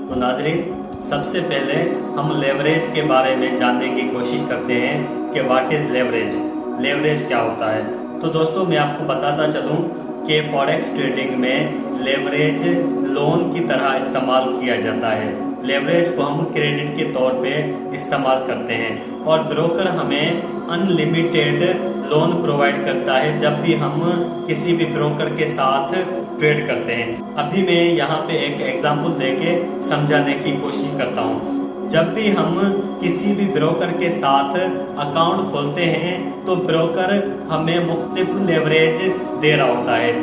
تو ناظرین، سب سے پہلے ہم لیوریج کے بارے میں جاننے کی کوشش کرتے ہیں کہ واٹ از لیوریج، لیوریج کیا ہوتا ہے۔ تو دوستوں، میں آپ کو بتاتا چلوں کہ فوریکس ٹریڈنگ میں لیوریج لون کی طرح استعمال کیا جاتا ہے۔ لیوریج کو ہم کریڈٹ کے طور پہ استعمال کرتے ہیں اور بروکر ہمیں ان لمیٹیڈ لون پرووائڈ کرتا ہے جب بھی ہم کسی بھی بروکر کے ساتھ ٹریڈ کرتے ہیں۔ ابھی میں یہاں پہ ایک ایگزامپل دے کے سمجھانے کی کوشش کرتا ہوں۔ جب بھی ہم کسی بھی بروکر کے ساتھ اکاؤنٹ کھولتے ہیں تو بروکر ہمیں مختلف لیوریج دے رہا ہوتا ہے۔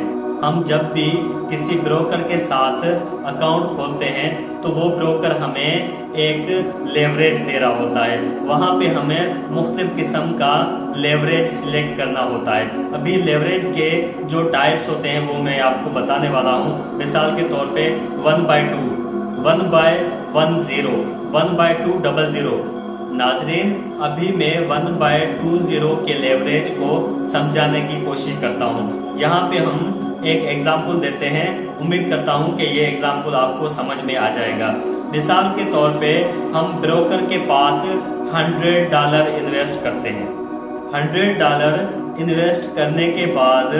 ہم جب بھی کسی بروکر کے ساتھ اکاؤنٹ کھولتے ہیں تو وہ بروکر ہمیں ایک لیوریج دے رہا ہوتا ہے۔ وہاں پہ ہمیں مختلف قسم کا لیوریج سلیکٹ کرنا ہوتا ہے۔ ابھی لیوریج کے جو ٹائپس ہوتے ہیں وہ میں آپ کو بتانے والا ہوں۔ مثال کے طور پہ 1/2، 1/10، 1/200۔ ناظرین، ابھی میں 1/20 کے لیوریج کو سمجھانے کی کوشش کرتا ہوں۔ یہاں پہ ہم ایک ایگزامپل دیتے ہیں، امید کرتا ہوں کہ یہ ایگزامپل آپ کو سمجھ میں آ جائے گا۔ مثال کے طور پہ ہم بروکر کے پاس $100 انویسٹ کرتے ہیں۔ $100 انویسٹ کرنے کے بعد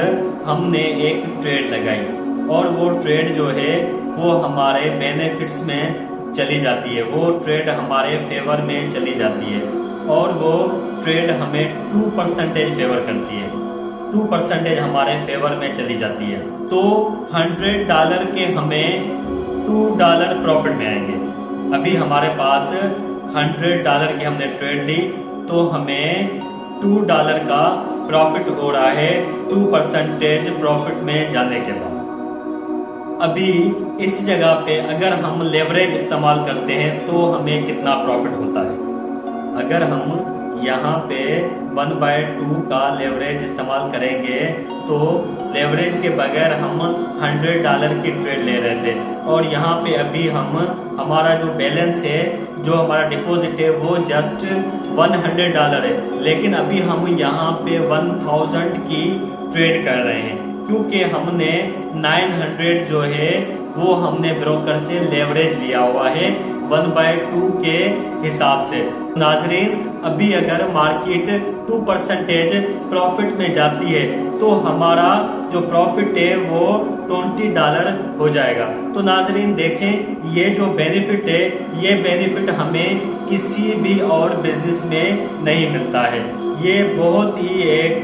ہم نے ایک ٹریڈ لگائی اور وہ ٹریڈ جو ہے وہ ہمارے بینیفٹس میں چلی جاتی ہے، وہ ٹریڈ ہمارے فیور میں چلی جاتی ہے اور وہ ٹریڈ ہمیں 2% فیور کرتی ہے، 2% ہمارے فیور میں چلی جاتی ہے۔ تو $100 کے ہمیں $2 پروفٹ میں آئیں گے۔ ابھی ہمارے پاس $100 کی ہم نے ٹریڈ لی تو ہمیں $2 کا پروفٹ ہو رہا ہے 2% پروفٹ میں جانے کے بعد۔ ابھی اس جگہ پہ اگر ہم لیوریج استعمال کرتے ہیں تو ہمیں کتنا پروفٹ ہوتا ہے؟ اگر ہم یہاں پہ 1/2 کا لیوریج استعمال کریں گے تو لیوریج کے بغیر ہم $100 کی ٹریڈ لے رہے تھے اور یہاں پہ ابھی ہمارا جو بیلنس ہے، جو ہمارا ڈپوزٹ ہے وہ جسٹ $100 ہے، لیکن ابھی ہم یہاں پہ 1000 کی ٹریڈ کر رہے ہیں کیونکہ ہم نے 900 جو ہے وہ ہم نے بروکر سے لیوریج لیا ہوا ہے 1/2 کے حساب سے۔ ناظرین، ابھی اگر مارکیٹ 2% پروفٹ میں جاتی ہے تو ہمارا جو پروفٹ ہے وہ $20 ہو جائے گا۔ تو ناظرین دیکھیں، یہ جو بینیفٹ ہے یہ بینیفٹ ہمیں کسی بھی اور بزنس میں نہیں ملتا ہے۔ یہ بہت ہی ایک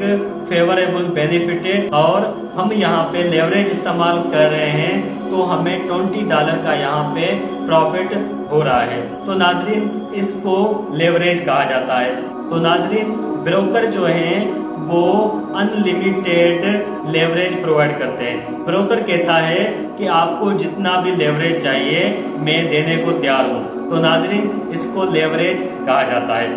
فیوریبل بینیفٹ ہے اور ہم یہاں پہ لیوریج استعمال کر رہے ہیں تو ہمیں $20 کا یہاں پہ پروفٹ ہو رہا ہے۔ تو ناظرین، اس کو لیوریج کہا جاتا ہے۔ تو ناظرین، بروکر جو ہیں وہ ان لمیٹیڈ لیوریج پرووائڈ کرتے ہیں۔ بروکر کہتا ہے کہ آپ کو جتنا بھی لیوریج چاہیے میں دینے کو تیار ہوں۔ تو ناظرین، اس کو لیوریج کہا جاتا ہے۔